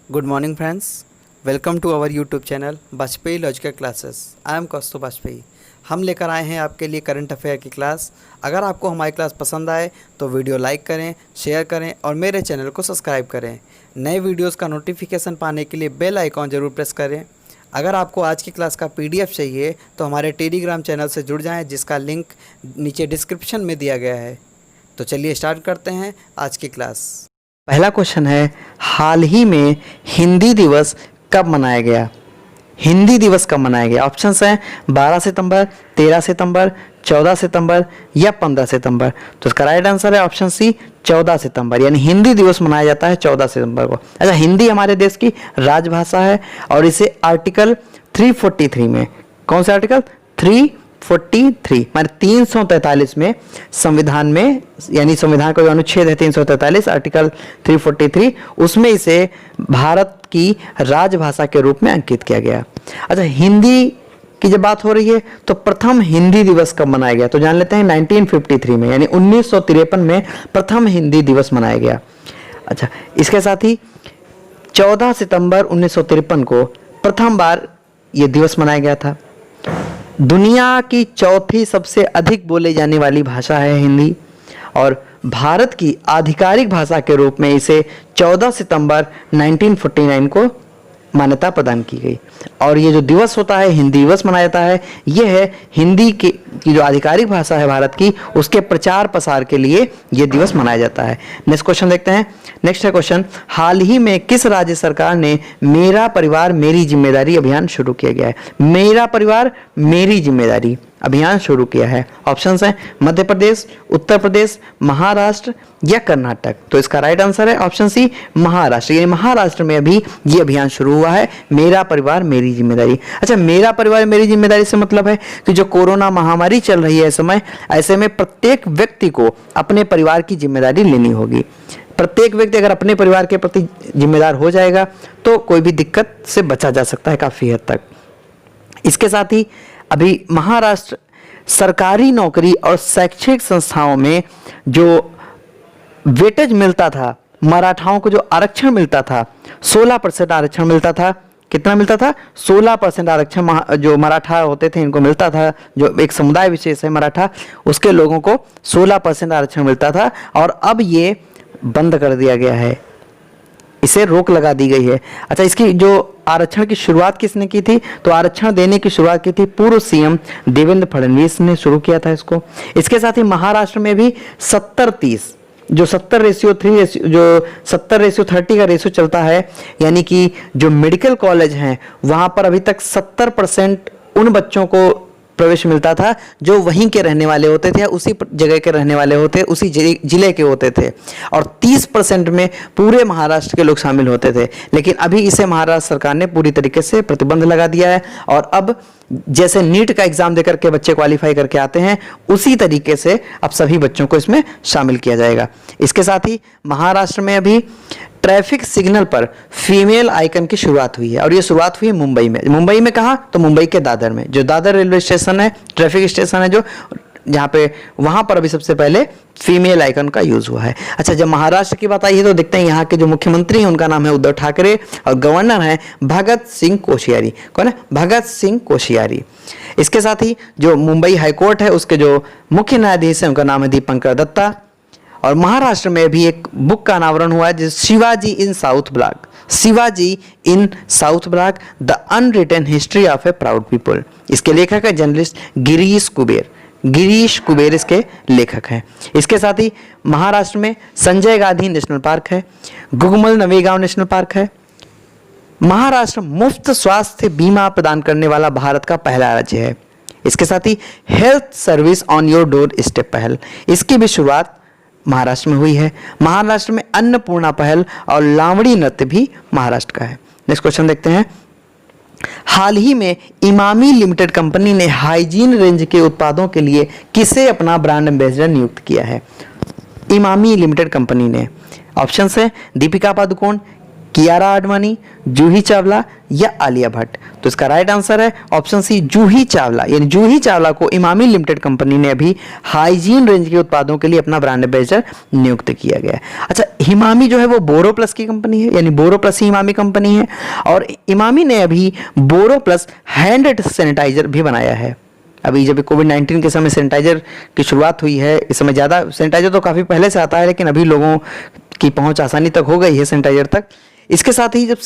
Good morning friends. Welcome to our YouTube channel Vajpayee logical classes. I am Kaustubh Vajpayee. हम लेकर आए हैं आपके लिए करंट अफेयर की क्लास. अगर आपको हमारी क्लास पसंद आए तो वीडियो लाइक करें, शेयर करें और मेरे चैनल को सब्सक्राइब करें. नए वीडियोस का नोटिफिकेशन पाने के लिए बेल आइकॉन ज़रूर प्रेस करें. अगर आपको आज की क्लास का PDF चाहिए तो हमारे टेलीग्राम चैनल से जुड़ जाएं, जिसका लिंक नीचे डिस्क्रिप्शन में दिया गया है. तो चलिए स्टार्ट करते हैं आज की क्लास. पहला क्वेश्चन है, हाल ही में हिंदी दिवस कब मनाया गया? हिंदी दिवस कब मनाया गया? ऑप्शंस हैं 12 सितंबर, 13 सितंबर, 14 सितंबर या 15 सितंबर. तो इसका राइट आंसर है ऑप्शन सी 14 सितंबर. यानी हिंदी दिवस मनाया जाता है 14 सितंबर को. अच्छा, हिंदी हमारे देश की राजभाषा है और इसे आर्टिकल 343 में, कौन सा आर्टिकल 343 माने 343 में संविधान में, यानी संविधान का जो अनुच्छेद है 343 आर्टिकल 343, उसमें इसे भारत की राजभाषा के रूप में अंकित किया गया. अच्छा, हिंदी की जब बात हो रही है तो प्रथम हिंदी दिवस कब मनाया गया? तो जान लेते हैं 1953 में, यानी 1953 में प्रथम हिंदी दिवस मनाया गया. अच्छा, इसके साथ ही 14 सितंबर 1953 को प्रथम बार यह दिवस मनाया गया था. दुनिया की चौथी सबसे अधिक बोले जाने वाली भाषा है हिंदी और भारत की आधिकारिक भाषा के रूप में इसे 14 सितंबर 1949 को मान्यता प्रदान की गई. और ये जो दिवस होता है, हिंदी दिवस मनाया जाता है, ये है हिंदी की जो आधिकारिक भाषा है भारत की, उसके प्रचार प्रसार के लिए ये दिवस मनाया जाता है. नेक्स्ट क्वेश्चन देखते हैं. नेक्स्ट है क्वेश्चन, हाल ही में किस राज्य सरकार ने मेरा परिवार मेरी जिम्मेदारी अभियान शुरू किया गया है? मेरा परिवार मेरी जिम्मेदारी अभियान शुरू किया है. ऑप्शंस हैं मध्य प्रदेश, उत्तर प्रदेश, महाराष्ट्र या कर्नाटक. तो इसका राइट आंसर है ऑप्शन सी महाराष्ट्र. यानी महाराष्ट्र में अभी ये अभियान शुरू हुआ है, मेरा परिवार मेरी जिम्मेदारी. अच्छा, मेरा परिवार मेरी जिम्मेदारी से मतलब है कि जो कोरोना महामारी चल रही है इस समय, ऐसे में प्रत्येक व्यक्ति को अपने परिवार की जिम्मेदारी लेनी होगी. प्रत्येक व्यक्ति अगर अपने परिवार के प्रति जिम्मेदार हो जाएगा तो कोई भी दिक्कत से बचा जा सकता है काफी हद तक. इसके साथ ही अभी महाराष्ट्र सरकारी नौकरी और शैक्षिक संस्थाओं में जो वेटेज मिलता था, मराठाओं को जो आरक्षण मिलता था, 16% आरक्षण मिलता था. कितना मिलता था? 16% आरक्षण जो मराठा होते थे इनको मिलता था. जो एक समुदाय विशेष है मराठा, उसके लोगों को 16% आरक्षण मिलता था और अब ये बंद कर दिया गया है, इसे रोक लगा दी गई है. अच्छा, इसकी जो आरक्षण की शुरुआत किसने की थी? तो आरक्षण देने की शुरुआत की थी पूर्व सीएम देवेंद्र फडणवीस ने शुरू किया था इसको. इसके साथ ही महाराष्ट्र में भी 70-30 जो 70:3 जो 70:30 का रेशियो चलता है, यानी कि जो मेडिकल कॉलेज हैं वहां पर अभी तक 70% उन बच्चों को प्रवेश मिलता था जो वहीं के रहने वाले होते थे, उसी जगह के रहने वाले होते, उसी जिले के होते थे, और 30% में पूरे महाराष्ट्र के लोग शामिल होते थे. लेकिन अभी इसे महाराष्ट्र सरकार ने पूरी तरीके से प्रतिबंध लगा दिया है और अब जैसे नीट का एग्जाम देकर के बच्चे क्वालिफाई करके आते हैं, उसी तरीके से अब सभी बच्चों को इसमें शामिल किया जाएगा. इसके साथ ही महाराष्ट्र में अभी ट्रैफिक सिग्नल पर फीमेल आइकन की शुरुआत हुई है और ये शुरुआत हुई मुंबई में. मुंबई में कहाँ? तो मुंबई के दादर में, जो दादर रेलवे स्टेशन है, ट्रैफिक स्टेशन है जो जहाँ पे, वहाँ पर अभी सबसे पहले फीमेल आइकन का यूज हुआ है. अच्छा, जब महाराष्ट्र की बात आई है तो देखते हैं यहाँ के जो मुख्यमंत्री हैं उनका नाम है उद्धव ठाकरे और गवर्नर हैं भगत सिंह कोश्यारी. कौन है? भगत सिंह कोश्यारी. इसके साथ ही जो मुंबई हाईकोर्ट है उसके जो मुख्य न्यायाधीश हैं उनका नाम है दीपंकर दत्ता. और महाराष्ट्र में भी एक बुक का अनावरण हुआ है जिसे Shivaji in south block, Shivaji in south block the unwritten history of a proud people. इसके लेखक है जर्नलिस्ट गिरीश कुबेर. गिरीश कुबेर इसके लेखक हैं. इसके साथ ही महाराष्ट्र में संजय गांधी नेशनल पार्क है, गुगमल नवेगांव नेशनल पार्क है. महाराष्ट्र मुफ्त स्वास्थ्य बीमा प्रदान करने वाला भारत का पहला राज्य है. इसके साथ ही health service on your doorstep पहल, इसकी भी शुरुआत महाराष्ट्र में हुई है. महाराष्ट्र में अन्नपूर्णा पहल और लावणी नृत्य भी महाराष्ट्र का है. नेक्स्ट क्वेश्चन देखते हैं. हाल ही में इमामी लिमिटेड कंपनी ने हाइजीन रेंज के उत्पादों के लिए किसे अपना ब्रांड एम्बेसडर नियुक्त किया है? इमामी लिमिटेड कंपनी ने. ऑप्शंस है दीपिका पादुकोण, कियारा आडवाणी, जूही चावला या आलिया भट्ट? तो इसका राइट आंसर है ऑप्शन सी, जूही चावला। यानी जूही चावला को इमामी लिमिटेड कंपनी ने अभी हाइजीन रेंज के उत्पादों के लिए अपना ब्रांड एम्बेसडर नियुक्त किया गया है। अच्छा, इमामी जो है वो बोरो प्लस की कंपनी है, यानी बोरो प्लस ही इमामी कंपनी है, और इमामी ने अभी बोरो प्लस हैंड सैनिटाइजर भी बनाया है। अभी जब कोविड-19 के समय सैनिटाइजर की शुरुआत हुई है, इस समय ज़्यादा सैनिटाइजर तो काफ़ी पहले से आता है, लेकिन अभी लोगों की पहुंच आसानी तक हो गई है सैनिटाइजर तक। इसके साथ ही जब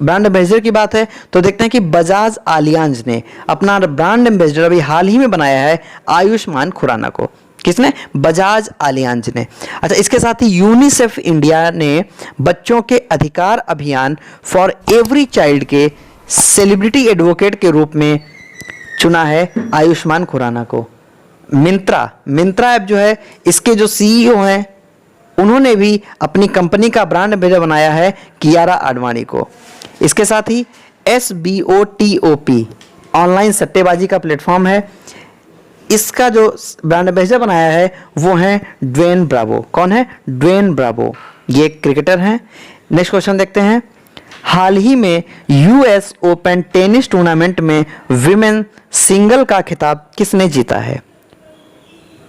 ब्रांड एम्बेसडर की बात है तो देखते हैं कि बजाज आलियांज ने अपना ब्रांड एम्बेसडर अभी हाल ही में बनाया है आयुष्मान खुराना को। किसने? बजाज आलियांज ने। अच्छा, इसके साथ ही यूनिसेफ इंडिया ने बच्चों के अधिकार अभियान फॉर एवरी चाइल्ड के सेलिब्रिटी एडवोकेट के रूप में चुना है आयुष्मान खुराना को। मिंत्रा ऐप जो है, इसके जो सीईओ हैं उन्होंने भी अपनी कंपनी का ब्रांड एम्बेसडर बनाया है कियारा आडवाणी को। इसके साथ ही SBOTOP ऑनलाइन सट्टेबाजी का प्लेटफॉर्म है, इसका जो ब्रांड एम्बेसडर बनाया है वो है ड्वेन ब्रावो। कौन है? ड्वेन ब्रावो, ये एक क्रिकेटर हैं। नेक्स्ट क्वेश्चन देखते हैं। हाल ही में US ओपन टेनिस टूर्नामेंट में विमेन सिंगल का खिताब किसने जीता है?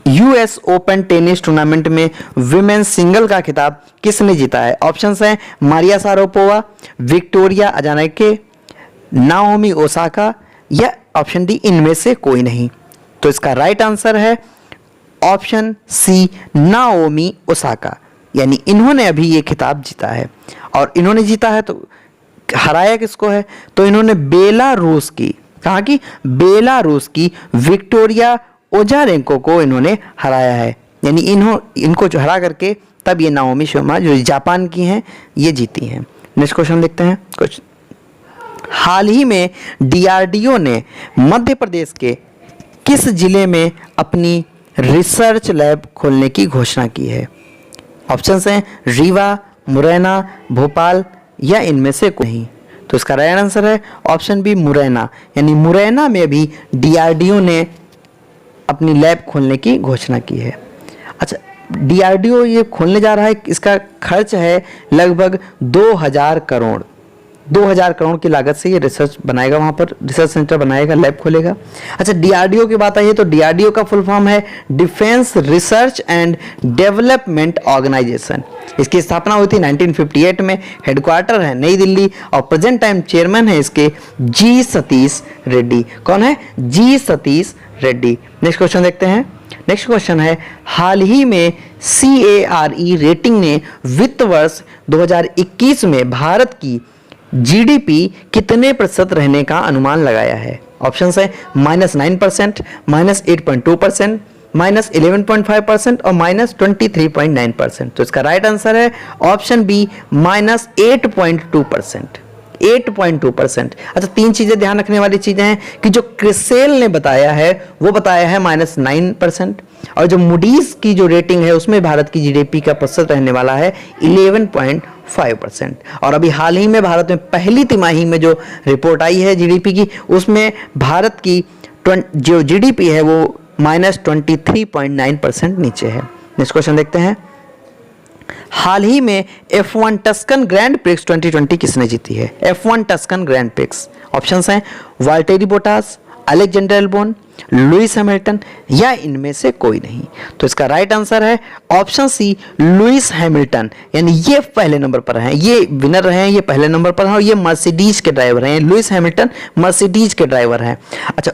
US ओपन टेनिस टूर्नामेंट में विमेन सिंगल का खिताब किसने जीता है? ऑप्शंस हैं Maria Sharapova, Victoria Azarenka, Naomi Osaka या ऑप्शन डी इनमें से कोई नहीं। तो इसका राइट आंसर है ऑप्शन सी, नाओमी ओसाका। यानी इन्होंने अभी ये खिताब जीता है, और इन्होंने जीता है तो हराया किसको है? तो इन्होंने बेलारूस की, कहाँ की? बेलारूस की विक्टोरिया ओजारेंको को इन्होंने हराया है। यानी इनको जो हरा करके तब ये नाओमी शर्मा जो जापान की हैं ये जीती हैं। नेक्स्ट क्वेश्चन देखते हैं। कुछ हाल ही में DRDO ने मध्य प्रदेश के किस जिले में अपनी रिसर्च लैब खोलने की घोषणा की है? ऑप्शंस हैं रीवा, मुरैना, भोपाल या इनमें से कोई नहीं। तो इसका राइट आंसर है ऑप्शन बी, मुरैना। यानी मुरैना में भी DRDO ने अपनी लैब खोलने की घोषणा की है। अच्छा, DRDO ये खोलने जा रहा है, इसका खर्च है लगभग 2000 करोड़। 2000 करोड़ की लागत से ये रिसर्च बनाएगा, वहाँ पर रिसर्च सेंटर बनाएगा, लैब खोलेगा। अच्छा, DRDO की बात आई है तो DRDO का फुल फॉर्म है defence research and development organisation. इसकी स्थापना हुई थी 1958 में, हेडक्वार्टर है नई दिल्ली, और प्रेजेंट टाइम चेयरमैन है इसके G सतीश रेड्डी। कौन है? G Satish Reddy. Next question देखते हैं। नेक्स्ट क्वेश्चन है, हाल ही में CARE रेटिंग ने वित्त वर्ष 2021 में भारत की GDP कितने प्रतिशत रहने का अनुमान लगाया है? ऑप्शंस है -9%, -8.2%, -11.5% और -23.9%। तो इसका राइट आंसर है ऑप्शन बी, -8.2%। 8.2%। अच्छा, तीन चीजें ध्यान रखने वाली चीजें हैं कि जो क्रिसेल ने बताया है वो बताया है -9%, और जो मूडीज की जो रेटिंग है उसमें भारत की GDP का प्रतिशत रहने वाला है 11.5%। और अभी हाल ही में भारत में पहली तिमाही में जो रिपोर्ट आई है GDP की, उसमें भारत की जो GDP है वो -23.9% नीचे है। नेक्स्ट क्वेश्चन देखते हैं। हाल ही में F1 टस्कन ग्रैंड प्रिक्स 2020 किसने जीती है? F1 Tuscan grand prix. Options हैं Valtteri Bottas, Alexander Albon, Lewis Hamilton या इनमें से कोई नहीं। तो इसका राइट आंसर है ऑप्शन सी, लुइस हैमिल्टन। यानी ये पहले नंबर पर हैं, ये विनर रहे हैं, ये पहले नंबर पर हैं, और ये मर्सिडीज के ड्राइवर हैं। लुइस हैमिल्टन मर्सिडीज के ड्राइवर हैं। अच्छा,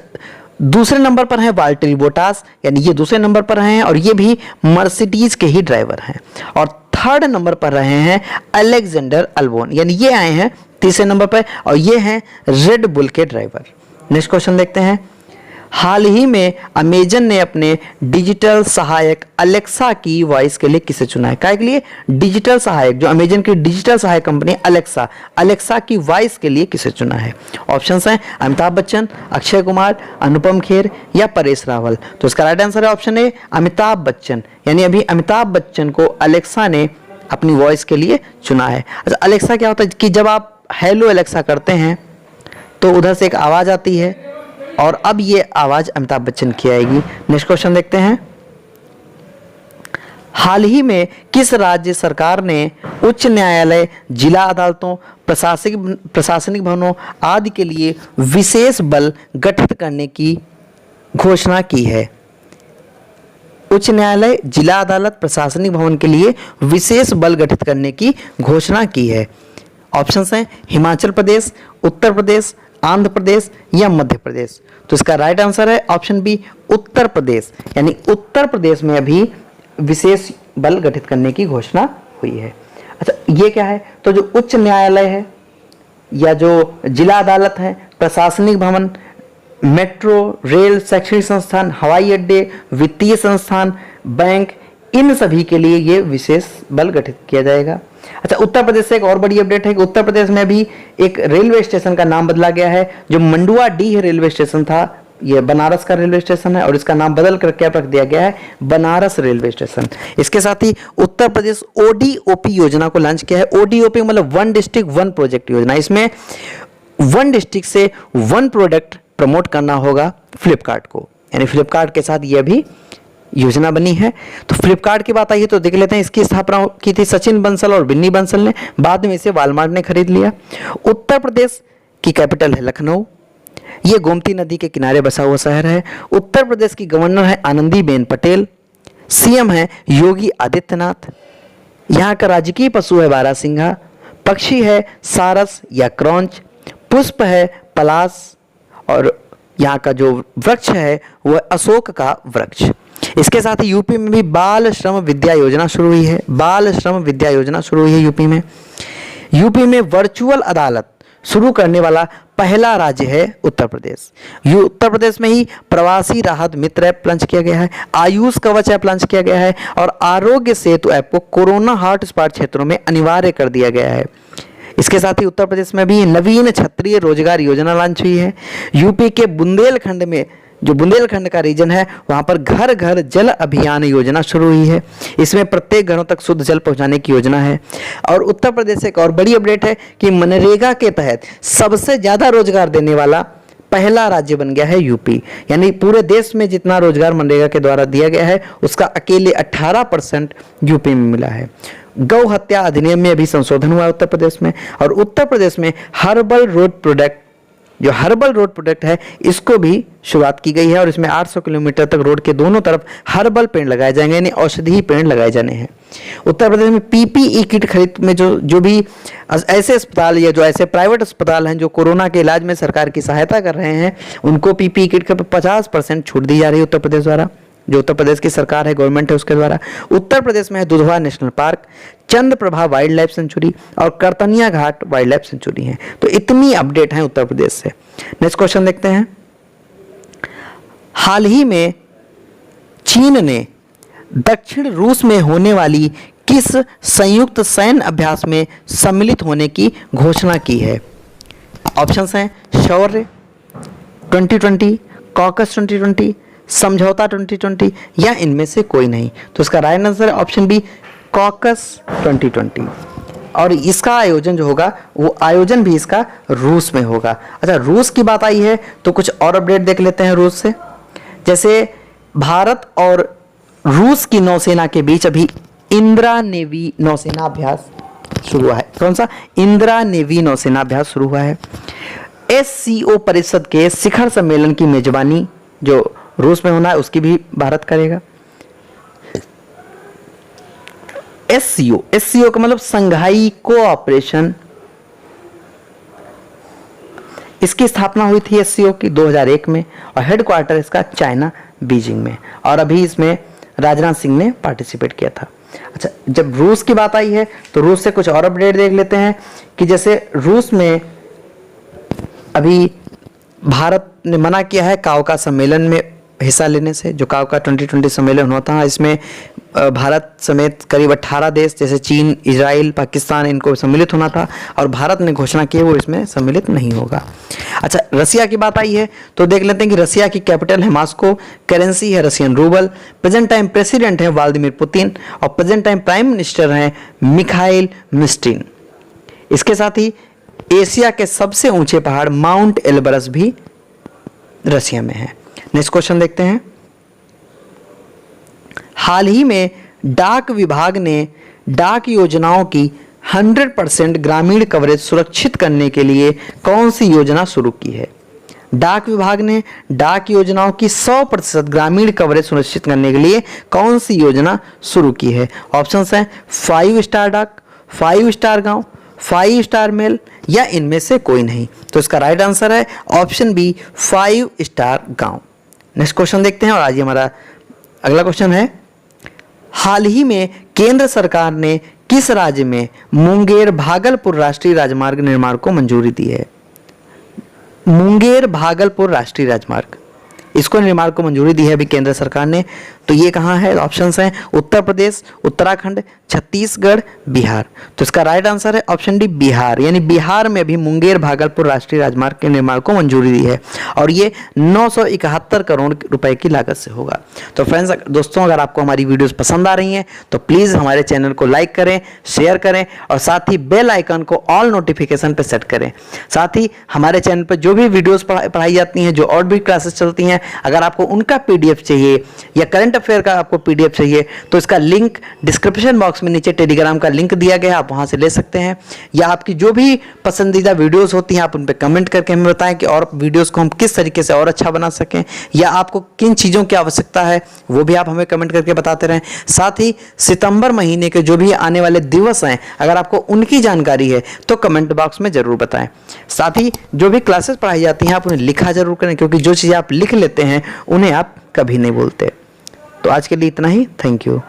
दूसरे नंबर पर हैं वाल्टेरी बोटास, यानी ये दूसरे नंबर पर हैं और ये भी मर्सिडीज के ही ड्राइवर हैं। और थर्ड नंबर पर रहे हैं अलेक्जेंडर अल्बोन, यानी ये आए हैं तीसरे नंबर पर, और ये हैं रेड बुल के ड्राइवर। नेक्स्ट क्वेश्चन देखते हैं। हाल ही में अमेजन ने अपने डिजिटल सहायक अलेक्सा की वॉइस के लिए किसे चुना है? काय के लिए? डिजिटल सहायक, जो अमेजन की डिजिटल सहायक कंपनी अलेक्सा की वॉइस के लिए किसे चुना है? ऑप्शंस हैं अमिताभ बच्चन, अक्षय कुमार, अनुपम खेर या परेश रावल। तो इसका राइट आंसर है ऑप्शन ए, अमिताभ बच्चन। यानी अभी अमिताभ बच्चन को अलेक्सा ने अपनी वॉइस के लिए चुना है। अच्छा, अलेक्सा क्या होता है कि जब आप हेलो अलेक्सा करते हैं तो उधर से एक आवाज़ आती है, और अब ये आवाज़ अमिताभ बच्चन की आएगी। नेक्स्ट क्वेश्चन देखते हैं। हाल ही में किस राज्य सरकार ने उच्च न्यायालय, जिला अदालतों, प्रशासनिक भवनों आदि के लिए विशेष बल गठित करने की घोषणा की है? उच्च न्यायालय, जिला अदालत, प्रशासनिक भवन के लिए विशेष बल गठित करने की घोषणा की है। ऑप्शंस हैं हिमाचल प्रदेश, उत्तर प्रदेश, आंध्र प्रदेश या मध्य प्रदेश। तो इसका राइट आंसर है ऑप्शन बी, उत्तर प्रदेश। यानी उत्तर प्रदेश में अभी विशेष बल गठित करने की घोषणा हुई है। अच्छा, ये क्या है? तो जो उच्च न्यायालय है या जो जिला अदालत है, प्रशासनिक भवन, मेट्रो, रेल, शैक्षणिक संस्थान, हवाई अड्डे, वित्तीय संस्थान, बैंक, इन सभी के लिए ये विशेष बल गठित किया जाएगा। अच्छा, उत्तर प्रदेश से एक और बड़ी अपडेट है कि उत्तर प्रदेश में भी एक रेलवे स्टेशन का नाम बदला गया है। जो मंडुआडीह रेलवे स्टेशन था, ये बनारस का रेलवे स्टेशन है और इसका नाम बदल कर क्या रख दिया गया है? Banaras railway station. इसके साथ ही उत्तर प्रदेश ओडीओपी योजना को लॉन्च किया है। ओडीओपी मतलब वन डिस्ट्रिक्ट वन प्रोजेक्ट योजना। इसमें वन डिस्ट्रिक्ट से वन प्रोडक्ट प्रमोट करना होगा फ्लिपकार्ट को, यानी फ्लिपकार्ट के साथ यह भी योजना बनी है। तो फ्लिपकार्ट की बात आई है तो देख लेते हैं। इसकी स्थापना की थी सचिन बंसल और बिन्नी बंसल ने, बाद में इसे वालमार्ट ने खरीद लिया। उत्तर प्रदेश की कैपिटल है लखनऊ। ये गोमती नदी के किनारे बसा हुआ शहर है। उत्तर प्रदेश की गवर्नर है आनंदीबेन पटेल। सीएम है योगी आदित्यनाथ। यहाँ का राजकीय पशु है बारहसिंघा। पक्षी है सारस या क्रॉन्च। पुष्प है पलाश और यहाँ का जो वृक्ष है वह अशोक का वृक्ष। इसके साथ ही यूपी में भी बाल श्रम विद्या योजना शुरू हुई है। बाल श्रम विद्या योजना शुरू हुई है यूपी में। यूपी में वर्चुअल अदालत शुरू करने वाला पहला राज्य है उत्तर प्रदेश। उत्तर प्रदेश में ही प्रवासी राहत मित्र ऐप लॉन्च किया गया है। आयुष कवच ऐप लॉन्च किया गया है और आरोग्य सेतु ऐप को कोरोना हॉटस्पॉट क्षेत्रों में अनिवार्य कर दिया गया है। इसके साथ ही उत्तर प्रदेश में भी नवीन क्षत्रिय रोजगार योजना लॉन्च हुई है। यूपी के बुंदेलखंड में, जो बुंदेलखंड का रीजन है, वहां पर घर घर जल अभियान योजना शुरू हुई है। इसमें प्रत्येक घरों तक शुद्ध जल पहुंचाने की योजना है। और उत्तर प्रदेश से एक और बड़ी अपडेट है कि मनरेगा के तहत सबसे ज्यादा रोजगार देने वाला पहला राज्य बन गया है यूपी। यानी पूरे देश में जितना रोजगार मनरेगा के द्वारा दिया गया है उसका अकेले 18% यूपी में मिला है। गौ हत्या अधिनियम में अभी संशोधन हुआ है उत्तर प्रदेश में। और उत्तर प्रदेश में हर्बल रोड प्रोडक्ट, जो हर्बल रोड प्रोडक्ट है, इसको भी शुरुआत की गई है और इसमें 800 किलोमीटर तक रोड के दोनों तरफ हर्बल पेड़ लगाए जाएंगे, यानी औषधीय पेड़ लगाए जाने हैं। उत्तर प्रदेश में पीपीई किट खरीद में जो भी ऐसे अस्पताल या जो ऐसे प्राइवेट अस्पताल हैं जो कोरोना के इलाज में सरकार की सहायता कर रहे हैं, उनको पीपीई किट के 50% छूट दी जा रही है उत्तर प्रदेश द्वारा, जो उत्तर प्रदेश की सरकार है, गवर्नमेंट है, उसके द्वारा। उत्तर प्रदेश में है Dudhwa national park, Chandraprabha wild life sanctuary और करतनिया घाट वाइल्ड लाइफ सेंचुरी है। तो इतनी अपडेट है उत्तर प्रदेश से। नेक्स्ट क्वेश्चन देखते हैं। हाल ही में चीन ने दक्षिण रूस में होने वाली किस संयुक्त सैन्य अभ्यास में सम्मिलित होने की घोषणा की है? ऑप्शंस हैं शौर्य 2020, कॉकस 2020, समझौता 2020 या इनमें से कोई नहीं। तो इसका राइट आंसर है ऑप्शन बी, कॉकस 2020। और इसका आयोजन जो होगा वो आयोजन भी इसका रूस में होगा। अच्छा, रूस की बात आई है तो कुछ और अपडेट देख लेते हैं रूस से। जैसे भारत और रूस की नौसेना के बीच अभी इंदिरा नेवी नौसेना अभ्यास शुरू हुआ है। कौन सा? इंदिरा नेवी नौसेना अभ्यास शुरू हुआ है। SCO परिषद के शिखर सम्मेलन की मेजबानी जो रूस में होना है उसकी भी भारत करेगा। SCO का मतलब संघाई कोऑपरेशन, इसकी स्थापना हुई थी SCO की 2001 में और हेडक्वार्टर इसका चाइना बीजिंग में, और अभी इसमें राजनाथ सिंह ने पार्टिसिपेट किया था। अच्छा, जब रूस की बात आई है तो रूस से कुछ और अपडेट देख लेते हैं कि जैसे रूस में अभी भारत ने मना किया है काव का सम्मेलन में हिस्सा लेने से। जो काव का 2020 सम्मेलन हुआ था, इसमें भारत समेत करीब 18 देश जैसे चीन, इजराइल, पाकिस्तान, इनको सम्मिलित होना था और भारत ने घोषणा की वो इसमें सम्मिलित नहीं होगा। अच्छा, रसिया की बात आई है तो देख लेते हैं कि रसिया की कैपिटल है मॉस्को, करेंसी है Russian rouble, present time president है व्लादिमीर पुतिन और प्रेजेंट टाइम प्राइम मिनिस्टर हैं मिखाइल मिस्टिन। इसके साथ ही एशिया के सबसे ऊंचे पहाड़ माउंट एल्बरस भी रसिया में है। नेक्स्ट क्वेश्चन देखते हैं। हाल ही में डाक विभाग ने डाक योजनाओं की 100% ग्रामीण कवरेज सुरक्षित करने के लिए कौन सी योजना शुरू की है? डाक विभाग ने डाक योजनाओं की 100% ग्रामीण कवरेज सुनिश्चित करने के लिए कौन सी योजना शुरू की है? ऑप्शंस हैं 5 स्टार डाक, 5 स्टार गांव, 5 स्टार मेल या इनमें से कोई नहीं। तो इसका राइट आंसर है ऑप्शन बी 5 स्टार गांव। नेक्स्ट क्वेश्चन देखते हैं और आज हमारा अगला क्वेश्चन है, हाल ही में केंद्र सरकार ने किस राज्य में मुंगेर भागलपुर राष्ट्रीय राजमार्ग निर्माण को मंजूरी दी है? मुंगेर भागलपुर राष्ट्रीय राजमार्ग, इसको निर्माण को मंजूरी दी है अभी केंद्र सरकार ने। तो ये कहाँ है? ऑप्शंस हैं उत्तर प्रदेश, उत्तराखंड, छत्तीसगढ़, बिहार। तो इसका राइट आंसर है ऑप्शन डी बिहार, यानी बिहार में अभी मुंगेर भागलपुर राष्ट्रीय राजमार्ग के निर्माण को मंजूरी दी है और ये 971 करोड़ रुपए की लागत से होगा। तो फ्रेंड्स, दोस्तों, अगर आपको हमारी वीडियोस पसंद आ रही हैं तो प्लीज़ हमारे चैनल को लाइक करें, शेयर करें और साथ ही बेल आइकन को ऑल नोटिफिकेशन पर सेट करें। साथ ही हमारे चैनल पर जो भी वीडियोस पढ़ाई जाती हैं, जो और भी क्लासेस चलती हैं, अगर आपको उनका PDF चाहिए या करंट अफेयर का आपको PDF चाहिए तो इसका लिंक डिस्क्रिप्शन बॉक्स में नीचे टेलीग्राम का लिंक दिया गया है, आप वहां से ले सकते हैं। या आपकी जो भी पसंदीदा वीडियोस होती हैं आप उन पे कमेंट करके हमें बताएं कि और वीडियोस को हम किस तरीके से और अच्छा बना सकें, या आपको किन चीज़ों की आवश्यकता है वो भी आप हमें कमेंट करके बताते रहें। साथ ही सितंबर महीने के जो भी आने वाले दिवस हैं, अगर आपको उनकी जानकारी है तो कमेंट बॉक्स में ज़रूर बताएं। साथ ही जो भी क्लासेस पढ़ाई जाती हैं आप उन्हें लिखा जरूर करें, क्योंकि जो चीज़ें आप लिख लेते हैं उन्हें आप कभी नहीं बोलते। तो आज के लिए इतना ही। Thank you.